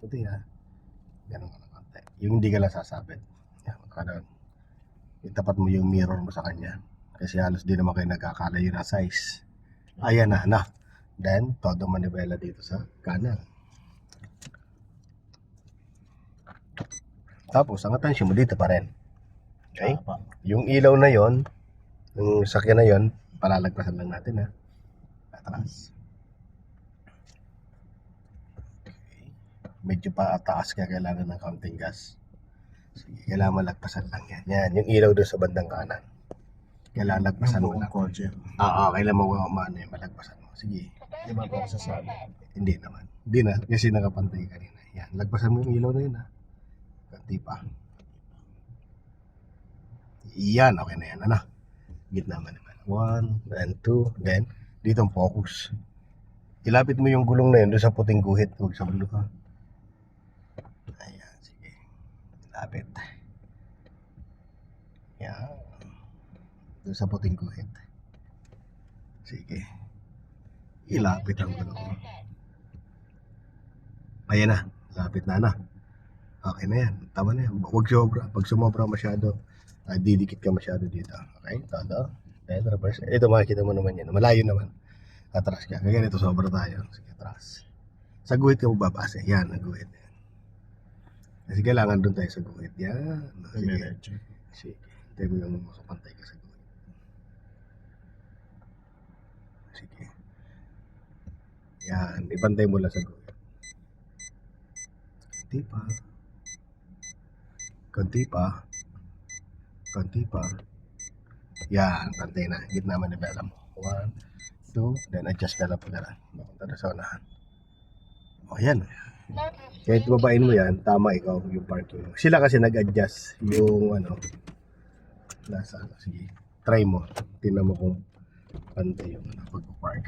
puti ha. Ganun ka ng konti. Yung hindi ka lang sasabit. Yan, kanan. Itapat mo yung mirror mo sa kanya. Kasi halos di naman kayo nagkakalayo na size. Ayan na. Then, todo manibela dito sa kanan. Tapos, ang atensyon mo dito pa rin. Okay? Yung ilaw na yon, yung sakyan na yon, palalagpasan lang natin ha. Atras. Okay. Medyo pa taas kaya kailangan ng counting gas. Sige, kailangan malagpasan lang yan. Yan, yung ilaw doon sa bandang kanan. Kailangan lagpasan mo lang. Oo, kailangan mo malagpasan mo. Sige. Di ba ba sasabi? Hindi naman. Hindi na, kasi nakapantay kanina. Yan, lagpasan mo yung ilaw na yun ha. Kanti pa. Yan, okay na yan. Ano? Gitna man naman. 1 and 2. Then, dito ang focus. Ilapit mo yung gulong na yun doon sa puting guhit. Huwag sa blue ha. Ayan, sige. Ilapit. Yan. Doon sa puting guhit. Sige. Ilapit ang gulong mo. Ayan na. Lapit na. Okay na yan. Tama na yan. Huwag sobra. Pag sumobra masyado, didikit ka masyado dito. Okay? Todo. Then reverse. Ito makikita mo naman yan. Malayo naman. Atras ka. Kaya ganito sobra tayo. Sige, atras. Sa guhit ka babase. Yan, ang guhit. Yan. Kasi kailangan doon tayo sa guhit. Yan. Sige. Sige. Tayo mo yung makapantay ka sa guhit. Sige. Yan. Ipantay mo lang sa guhit. Konti pa. Konti pa. Konti pa. Yan, pantay na. Gitna manibela mo. 1, 2, then adjust na lang pagkaran. Mapunta na sa unahan. O, yan. Kahit babain mo yan, tama ikaw yung parking mo. Sila kasi nag-adjust yung nasa ano. Sige, try mo. Tingnan mo kung pantay yung pag-park.